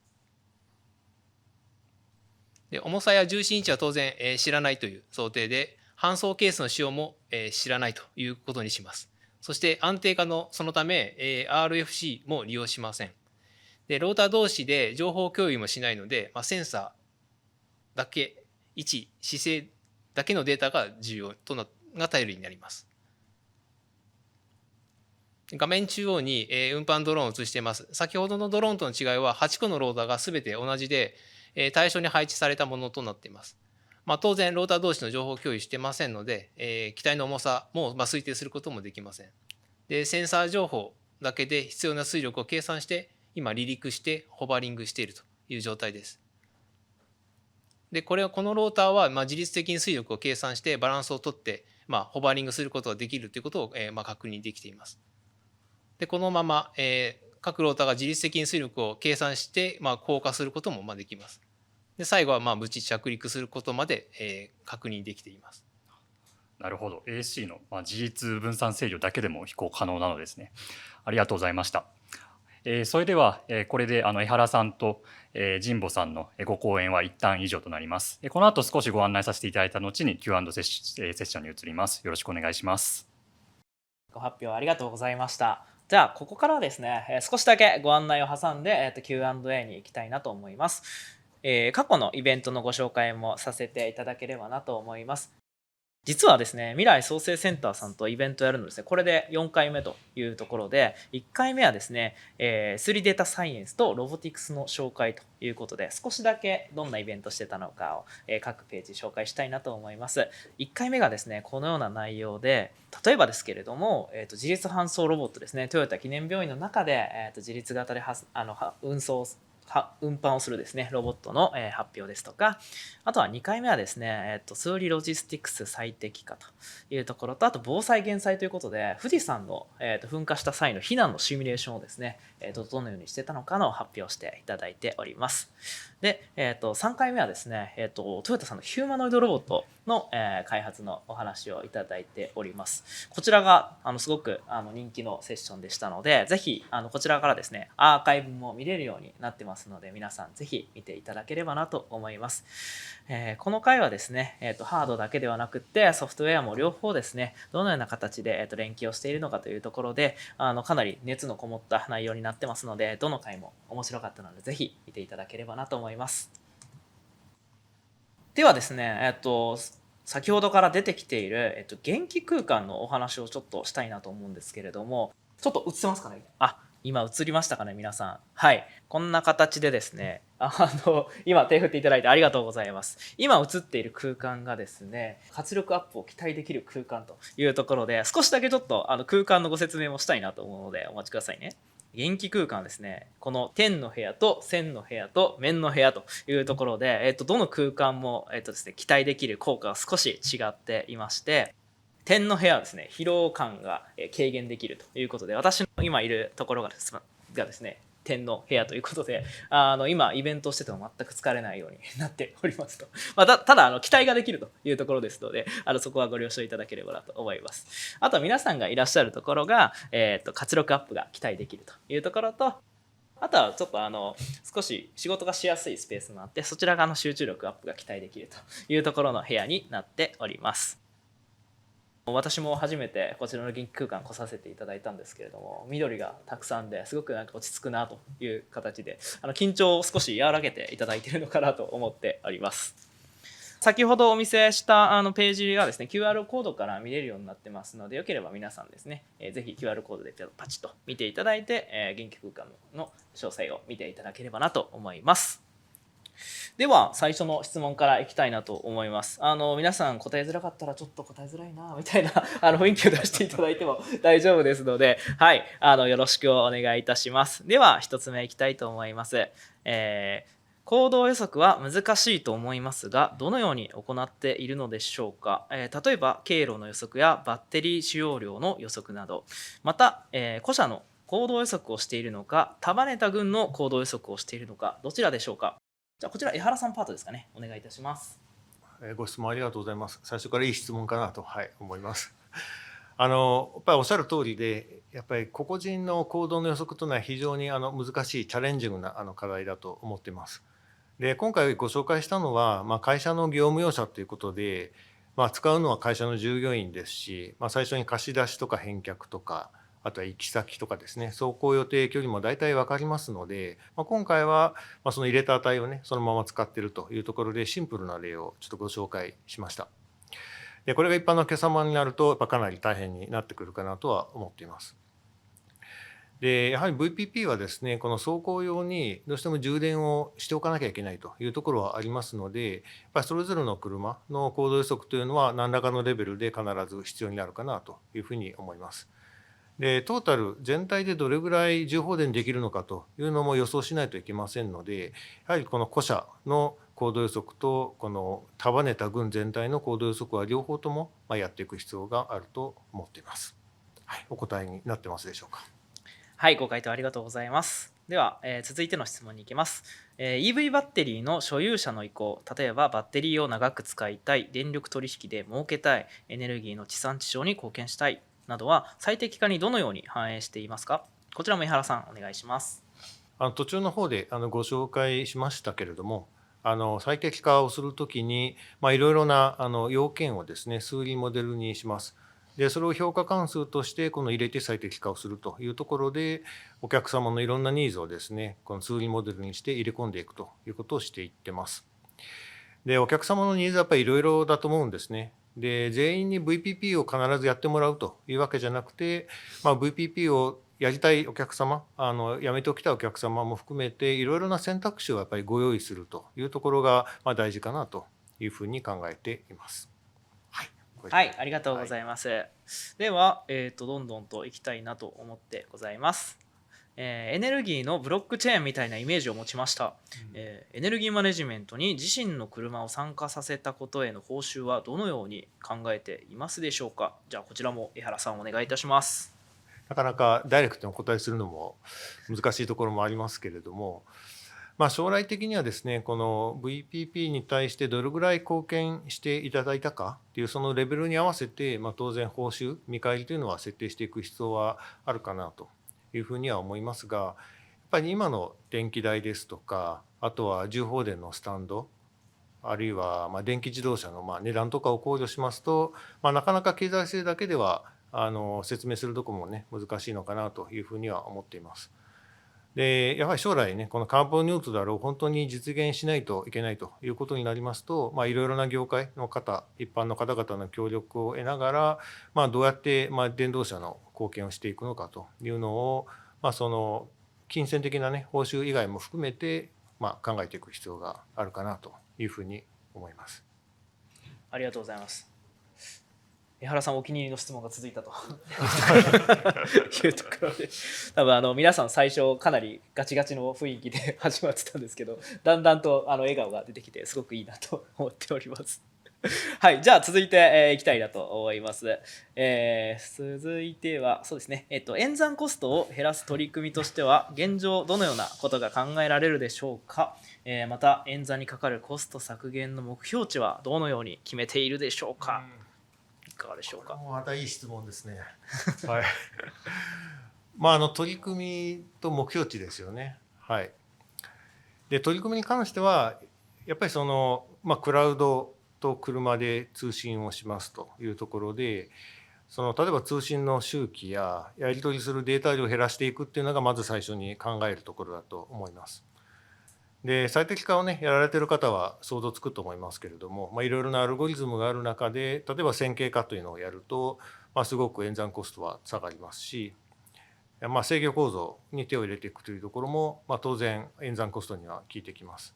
で、重さや重心位置は当然知らないという想定で、搬送ケースの使用も知らないということにします。そして安定化のそのため RFC も利用しません。で、ローター同士で情報共有もしないので、センサーだけ、位置、姿勢だけのデータがが頼りになります。画面中央に運搬ドローンを映しています。先ほどのドローンとの違いは8個のローターが全て同じで対象に配置されたものとなっています。当然ローター同士の情報共有してませんので、機体の重さも推定することもできません。で、センサー情報だけで必要な推力を計算して今離陸してホバリングしているという状態です。で、このローターは自律的に推力を計算してバランスをとって、ホバリングすることができるということを確認できています。で、このまま各ローターが自律的に推力を計算して降下することもできます。で、最後は無事着陸することまで確認できています。なるほど。AC の自律分散制御だけでも飛行可能なのですね。ありがとうございました。それではこれで江原さんと神保さんのご講演は一旦以上となります。この後少しご案内させていただいた後に Q&A セッションに移ります。よろしくお願いします。ご発表ありがとうございました。じゃあここからはですね、少しだけご案内を挟んで、Q&A に行きたいなと思います。過去のイベントのご紹介もさせていただければなと思います。実はですね、未来創生センターさんとイベントやるのですね、これで4回目というところで、1回目はですね、3データサイエンスとロボティクスの紹介ということで、少しだけどんなイベントしてたのかを、各ページ紹介したいなと思います。1回目がですね、このような内容で、例えばですけれども、自律搬送ロボットですね、トヨタ記念病院の中で、自律型で運搬をするですね、ロボットの発表ですとか、あとは2回目はですね、数理ロジスティクス最適化というところと、あと防災減災ということで、富士山の噴火した際の避難のシミュレーションをですね、どのようにしてたのかの発表していただいております。で、3回目はですね、トヨタさんのヒューマノイドロボットの開発のお話をいただいております。こちらがすごく人気のセッションでしたので、ぜひこちらからですね、アーカイブも見れるようになってますので、皆さんぜひ見ていただければなと思います。この回はですね、ハードだけではなくってソフトウェアも両方ですね、どのような形で連携をしているのかというところで、かなり熱のこもった内容になってますので、どの回も面白かったので、ぜひ見ていただければなと思います。ではですね、先ほどから出てきている、元気空間のお話をちょっとしたいなと思うんですけれども、ちょっと映せますかね。今映りましたかね、皆さん。はい、こんな形でですね、今手振っていただいてありがとうございます。今映っている空間がですね、活力アップを期待できる空間というところで、少しだけちょっと空間のご説明もしたいなと思うのでお待ちくださいね。元気空間ですね、この点の部屋と線の部屋と面の部屋というところで、どの空間も、ですね、期待できる効果が少し違っていまして、点の部屋はですね、疲労感が軽減できるということで、私の今いるところがですね、点の部屋ということで、今イベントをしてても全く疲れないようになっておりますと、ただ期待ができるというところですので、そこはご了承いただければなと思います。あとは皆さんがいらっしゃるところが、活力アップが期待できるというところと、あとはちょっと少し仕事がしやすいスペースもあって、そちらが集中力アップが期待できるというところの部屋になっております。私も初めてこちらの元気空間来させていただいたんですけれども、緑がたくさんですごく落ち着くなという形で、緊張を少し和らげていただいているのかなと思っております。先ほどお見せしたページがですね、 QR コードから見れるようになってますので、よければ皆さんですね、ぜひ QR コードでパチッと見ていただいて、元気空間の詳細を見ていただければなと思います。では最初の質問からいきたいなと思います。皆さん答えづらかったらちょっと答えづらいなみたいな雰囲気を出していただいても大丈夫ですので、はい、よろしくお願いいたします。では1つ目いきたいと思います。行動予測は難しいと思いますが、どのように行っているのでしょうか。例えば経路の予測やバッテリー使用量の予測など、また、個社の行動予測をしているのか、束ねた群の行動予測をしているのか、どちらでしょうか。じゃあこちら江原さんパートですかね、お願いいたします。ご質問ありがとうございます。最初からいい質問かなと、思います。やっぱりおっしゃる通りで、やっぱり個々人の行動の予測というのは非常に難しいチャレンジングな課題だと思っています。で、今回ご紹介したのは、会社の業務用車ということで、使うのは会社の従業員ですし、最初に貸し出しとか返却とか、あとは行き先とかですね、走行予定距離も大体分かりますので、今回はその入れた値をね、そのまま使っているというところで、シンプルな例をちょっとご紹介しました。で、これが一般のお客様になると、やっぱかなり大変になってくるかなとは思っています。で、やはり VPP はですね、この走行用にどうしても充電をしておかなきゃいけないというところはありますので、やっぱりそれぞれの車の行動予測というのは何らかのレベルで必ず必要になるかなというふうに思います。でトータル全体でどれぐらい重放電できるのかというのも予想しないといけませんので、やはりこの個社の高度予測とこの束ねた群全体の高度予測は両方ともやっていく必要があると思っています。はい、お答えになってますでしょうか。はい、ご回答ありがとうございます。では、続いての質問に行きます。EV バッテリーの所有者の意向、例えばバッテリーを長く使いたい、電力取引で儲けたい、エネルギーの地産地消に貢献したいなどは最適化にどのように反映していますか。こちらも井原さんお願いします。途中の方でご紹介しましたけれども、最適化をするときにいろいろな要件をですね数理モデルにします。でそれを評価関数として入れて最適化をするというところで、お客様のいろんなニーズをですねこの数理モデルにして入れ込んでいくということをしていってます。でお客様のニーズはやっぱりいろいろだと思うんですね。で全員に VPP を必ずやってもらうというわけじゃなくて、VPP をやりたいお客様、やめておきたいお客様も含めていろいろな選択肢をやっぱりご用意するというところが大事かなというふうに考えています。はい、ありがとうございます。では、どんどんといきたいなと思ってございます。エネルギーのブロックチェーンみたいなイメージを持ちました。エネルギーマネジメントに自身の車を参加させたことへの報酬はどのように考えていますでしょうか。じゃあこちらも江原さんお願いいたします。なかなかダイレクトにお答えするのも難しいところもありますけれども、将来的にはですねこの VPP に対してどれぐらい貢献していただいたかっていうそのレベルに合わせて、当然報酬見返りというのは設定していく必要はあるかなというふうには思いますが、やっぱり今の電気代ですとか、あとは重放電のスタンド、あるいは電気自動車の値段とかを考慮しますと、なかなか経済性だけでは説明するところもね難しいのかなというふうには思っています。でやはり将来ねこのカーボンニュートラルを本当に実現しないといけないということになりますと、いろいろな業界の方、一般の方々の協力を得ながら、どうやって電動車の貢献をしていくのかというのを、その金銭的なね報酬以外も含めて考えていく必要があるかなというふうに思います。ありがとうございます。江原さんお気に入りの質問が続いたというところで、多分皆さん最初かなりガチガチの雰囲気で始まってたんですけど、だんだんと笑顔が出てきてすごくいいなと思っておりますはい、じゃあ続いていきたいなと思います。続いてはそうですね、演算コストを減らす取り組みとしては現状どのようなことが考えられるでしょうか。また演算にかかるコスト削減の目標値はどのように決めているでしょうか。いかがでしょうか。またいい質問ですね。はい。取り組みと目標値ですよね。はい。で取り組みに関してはやっぱりそのクラウドと車で通信をしますというところで、その例えば通信の周期ややり取りするデータ量を減らしていくっていうのがまず最初に考えるところだと思います。で最適化をねやられてる方は想像つくと思いますけれども、いろいろなアルゴリズムがある中で例えば線形化というのをやると、すごく演算コストは下がりますし、制御構造に手を入れていくというところも、当然演算コストには効いてきます。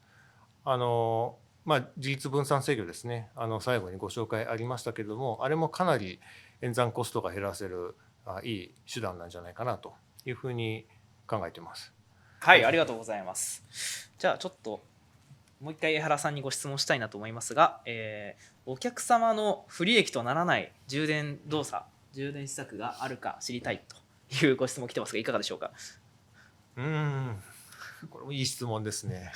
自立分散制御ですね、最後にご紹介ありましたけれども、あれもかなり演算コストが減らせるいい手段なんじゃないかなというふうに考えています。はい、ありがとうございます。じゃあちょっともう一回江原さんにご質問したいなと思いますが、お客様の不利益とならない充電動作、充電施策があるか知りたいというご質問来てますがいかがでしょうか。これもいい質問ですね。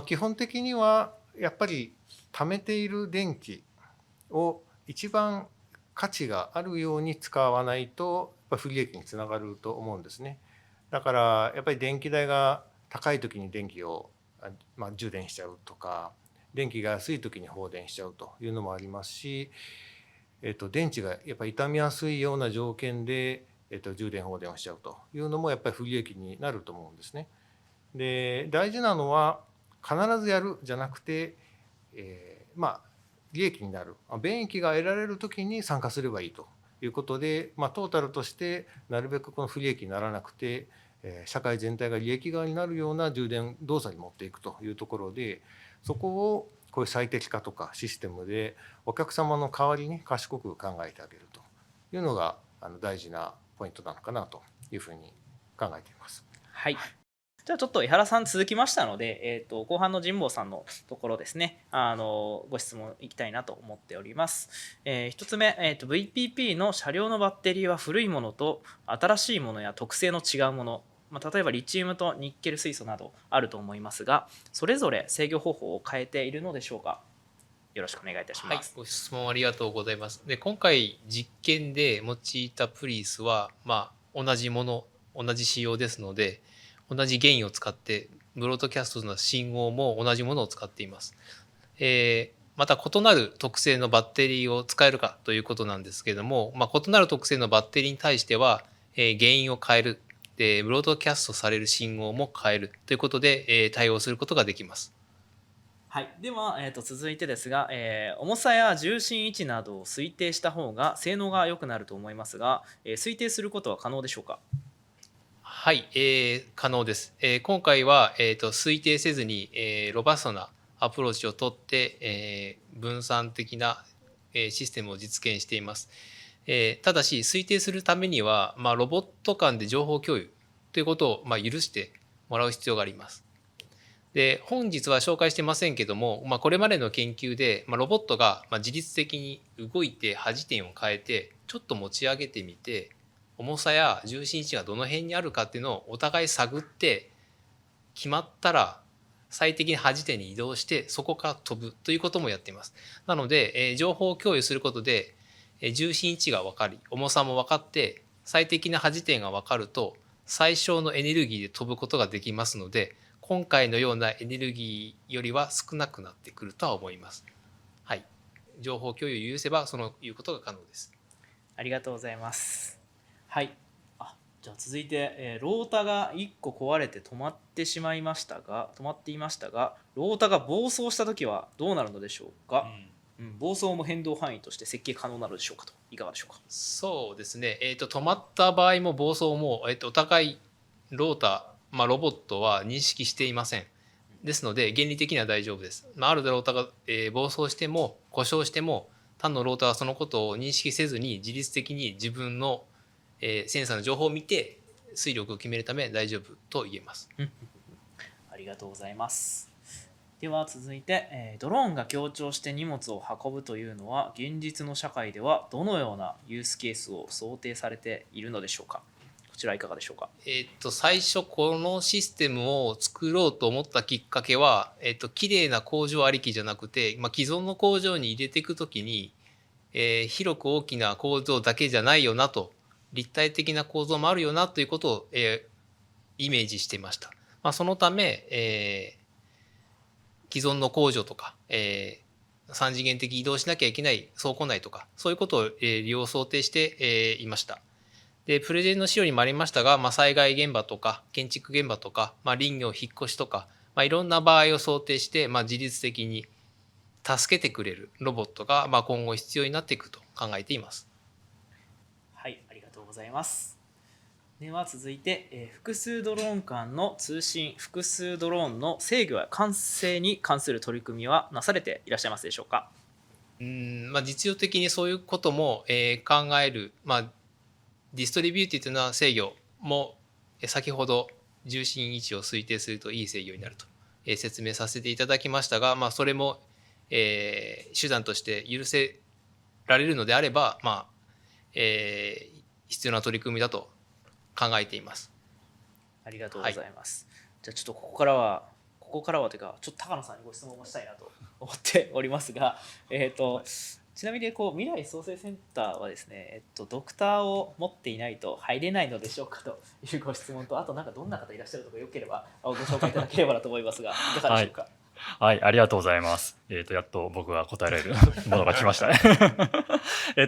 基本的にはやっぱり貯めている電気を一番価値があるように使わないと不利益につながると思うんですね。だからやっぱり電気代が高い時に電気を充電しちゃうとか、電気が安い時に放電しちゃうというのもありますし、電池がやっぱり傷みやすいような条件で、充電放電をしちゃうというのもやっぱり不利益になると思うんですね。で大事なのは必ずやるじゃなくて、利益になる便益が得られる時に参加すればいいということで、トータルとしてなるべくこの不利益にならなくて、社会全体が利益側になるような充電動作に持っていくというところで、そこをこういう最適化とかシステムでお客様の代わりに賢く考えてあげるというのが大事なポイントなのかなというふうに考えています。はい。じゃあちょっと江原さん続きましたので、後半の神保さんのところですね、ご質問いきたいなと思っております。1つ目、VPP の車両のバッテリーは古いものと新しいものや特性の違うもの、例えばリチウムとニッケル水素などあると思いますが、それぞれ制御方法を変えているのでしょうか。よろしくお願いいたします。はい、ご質問ありがとうございます。で、今回実験で用いたプリウスは、同じもの、同じ仕様ですので、同じ原因を使って、ブロードキャストの信号も同じものを使っています。また異なる特性のバッテリーを使えるかということなんですけれども、異なる特性のバッテリーに対しては、原因を変える、ブロードキャストされる信号も変えるということで、対応することができます。はい、では、続いてですが、重さや重心位置などを推定した方が性能が良くなると思いますが、推定することは可能でしょうか。はい、可能です。今回は、推定せずに、ロバストなアプローチをとって、分散的な、システムを実現しています。ただし推定するためには、ロボット間で情報共有ということを、許してもらう必要があります。で、本日は紹介してませんけども、これまでの研究で、ロボットが自律的に動いて端点を変えてちょっと持ち上げてみて、重さや重心位置がどの辺にあるかっていうのをお互い探って、決まったら最適な端点に移動してそこから飛ぶということもやっています。なので、情報を共有することで重心位置が分かり、重さも分かって最適な端点が分かると最小のエネルギーで飛ぶことができますので、今回のようなエネルギーよりは少なくなってくるとは思います。はい、情報共有を許せばそういうことが可能です。ありがとうございます。はい。じゃあ続いて、ロータが1個壊れて止まっていましたが、ロータが暴走したときはどうなるのでしょうか。暴走も変動範囲として設計可能なのでしょうかと、いかがでしょうか。そうですね。止まった場合も暴走も、お互いロータ、ロボットは認識していません。ですので原理的には大丈夫です。あるロータが、暴走しても故障しても他のロータはそのことを認識せずに自律的に自分の、センサーの情報を見て推力を決めるため大丈夫と言えます。ありがとうございます。では続いて、ドローンが協調して荷物を運ぶというのは現実の社会ではどのようなユースケースを想定されているのでしょうか。こちらいかがでしょうか。最初このシステムを作ろうと思ったきっかけは、綺麗な工場ありきじゃなくて、既存の工場に入れていくときに、広く大きな構造だけじゃないよなと、立体的な構造もあるよなということを、イメージしていました。そのため、既存の工場とか、3次元的移動しなきゃいけない倉庫内とかそういうことを、利用想定して、いました。でプレゼンの資料にもありましたが、災害現場とか建築現場とか、林業引っ越しとか、いろんな場合を想定して、自律的に助けてくれるロボットが、今後必要になっていくと考えています。はい、ありがとうございます。では続いて、複数ドローン間の通信、複数ドローンの制御や管制に関する取り組みはなされていらっしゃいますでしょうか。実用的にそういうことも、考える、ディストリビューティというのは制御も先ほど重心位置を推定するといい制御になると、説明させていただきましたが、それも、手段として許せられるのであれば、必要な取り組みだと考えています。ありがとうございます。じゃあちょっとここからはというかちょっと高野さんにご質問をしたいなと思っておりますが、ちなみに未来創生センターはですね、ドクターを持っていないと入れないのでしょうかというご質問と、あとどんな方いらっしゃるとかよければご紹介いただければなと思いますが、いかがでしょうか。はい、ありがとうございます。やっと僕が答えられるものが来ましたね。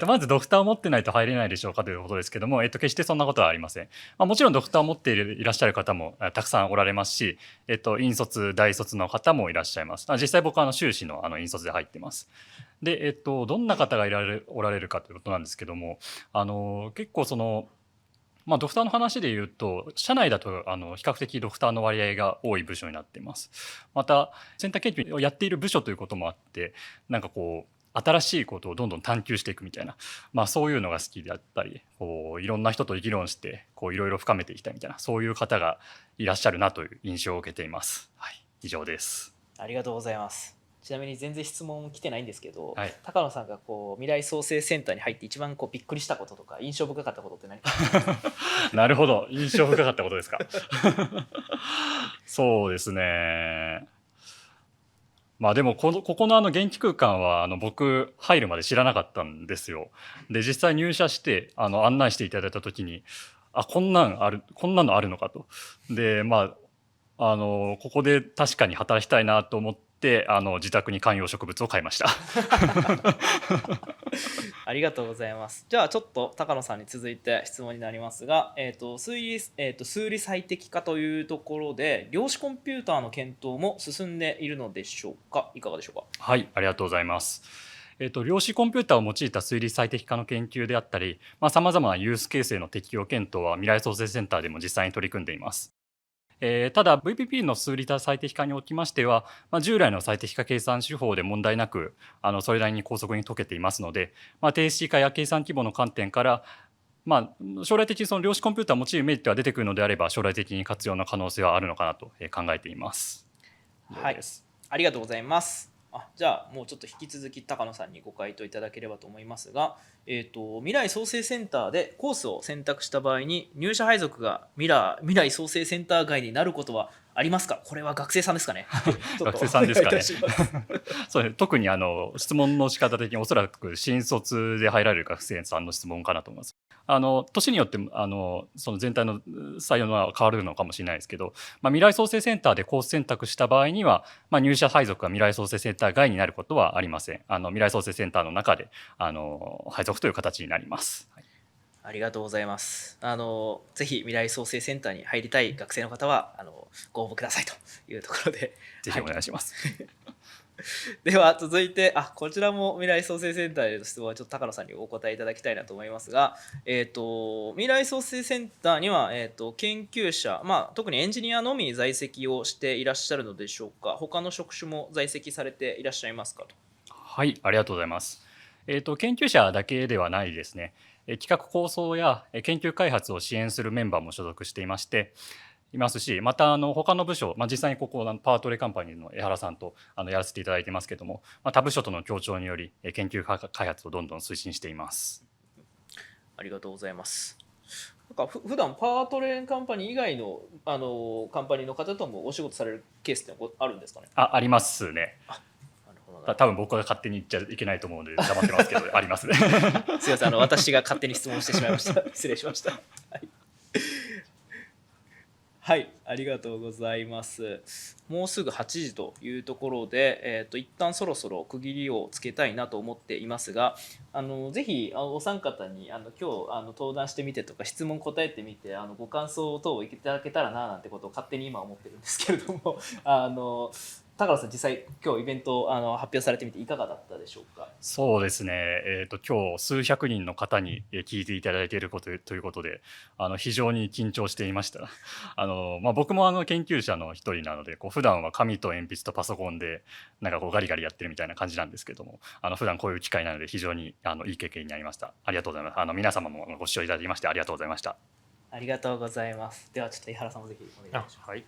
まずドクターを持ってないと入れないでしょうかということですけども、決してそんなことはありません。もちろんドクターを持っていらっしゃる方もたくさんおられますし、引率、大卒の方もいらっしゃいます。実際僕は修士の引率で入ってます。で、どんな方がおられるかということなんですけども、結構ドクターの話で言うと、社内だと比較的ドクターの割合が多い部署になっています。また先端研究をやっている部署ということもあって、なんかこう新しいことをどんどん探求していくみたいな、そういうのが好きであったり、いろんな人と議論していろいろ深めていきたいみたいな、そういう方がいらっしゃるなという印象を受けています。はい、以上です。ありがとうございます。ちなみに全然質問来てないんですけど、はい、高野さんが未来創生センターに入って一番びっくりしたこととか印象深かったことって何かなるほど、印象深かったことですか。そうですね。でもここの元気空間は僕入るまで知らなかったんですよ。で実際入社して案内していただいた時にこんなのあるのかと。でここで確かに働きたいなと思って自宅に観葉植物を買いました。ありがとうございます。じゃあちょっと高野さんに続いて質問になりますが、数理最適化というところで量子コンピューターの検討も進んでいるのでしょうか。いかがでしょうか。はい、ありがとうございます。量子コンピューターを用いた推理最適化の研究であったり、さまざまなユースケースへの適用検討は未来創生センターでも実際に取り組んでいます。ただ VPP の数理最適化におきましては、従来の最適化計算手法で問題なくそれなりに高速に解けていますので、定式化や計算規模の観点から将来的にその量子コンピューターを用いるメリットが出てくるのであれば将来的に活用の可能性はあるのかなと考えています。はい、ありがとうございます。じゃあもうちょっと引き続き高野さんにご回答いただければと思いますが、未来創生センターでコースを選択した場合に入社配属が未来創生センター外になることはありますか。これは学生さんですかね。学生さんですかね。そう、特に質問の仕方的におそらく新卒で入られる学生さんの質問かなと思います。年によってその全体の採用は変わるのかもしれないですけど、未来創生センターでコース選択した場合には、入社配属が未来創生センター外になることはありません。未来創生センターの中で配属という形になります。はい、ありがとうございます。ぜひ未来創生センターに入りたい学生の方はご応募くださいというところでぜひお願いします。では続いてこちらも未来創生センターへの質問はちょっと高野さんにお答えいただきたいなと思いますが、未来創生センターには、研究者、特にエンジニアのみ在籍をしていらっしゃるのでしょうか。他の職種も在籍されていらっしゃいますかと。はい、ありがとうございます。研究者だけではないですね。企画構想や研究開発を支援するメンバーも所属していますし、また他の部署、実際にここパワートレカンパニーの江原さんとやらせていただいてますけども、他部署との協調により研究開発をどんどん推進しています。ありがとうございます。普段パワートレカンパニー以外のカンパニーの方ともお仕事されるケースってあるんですかね。ありますね。多分僕は勝手に言っちゃいけないと思うので黙ってますけどありますね。すいません、私が勝手に質問してしまいました。失礼しました。はい、ありがとうございます。もうすぐ8時というところで、一旦そろそろ区切りをつけたいなと思っていますが、ぜひお三方に今日登壇してみてとか質問答えてみてご感想等をいただけたらななんてことを勝手に今思ってるんですけれども高野さん、実際今日イベントを発表されてみていかがだったでしょうか。そうですね、今日数百人の方に聞いていただいていることということで非常に緊張していました。僕も研究者の一人なので普段は紙と鉛筆とパソコンでガリガリやってるみたいな感じなんですけども、普段こういう機会なので非常にいい経験になりました。ありがとうございます。皆様もご視聴いただきましてありがとうございました。ありがとうございます。ではちょっと井原さんもぜひお願いします。はい。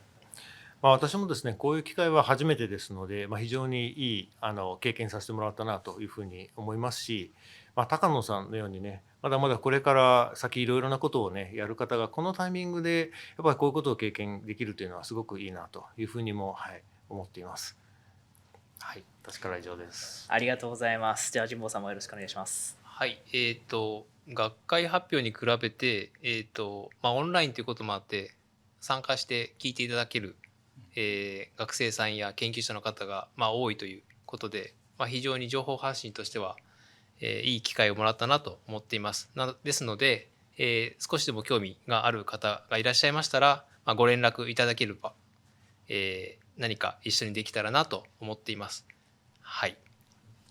私もですね、こういう機会は初めてですので、非常にいい経験させてもらったなというふうに思いますし、高野さんのようにね、まだまだこれから先いろいろなことをねやる方がこのタイミングでやっぱりこういうことを経験できるというのはすごくいいなというふうにも、思っています。はい、私から以上です。ありがとうございます。じゃあ神保さんもよろしくお願いします。はい、学会発表に比べてオンラインということもあって参加して聞いていただける学生さんや研究者の方が多いということで、非常に情報発信としてはいい機会をもらったなと思っています。ですので、少しでも興味がある方がいらっしゃいましたら、ご連絡いただければ、何か一緒にできたらなと思っています。はい、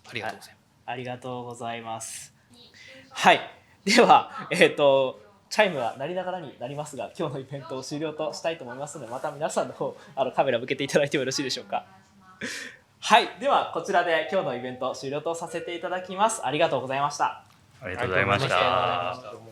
ありがとうございます。ありがとうございます。はい、ではチャイムは鳴りながらになりますが、今日のイベントを終了としたいと思いますので、また皆さんの方カメラ向けていただいてもよろしいでしょうか。はい、ではこちらで今日のイベント終了とさせていただきます。ありがとうございました。ありがとうございましありがとうございまたした。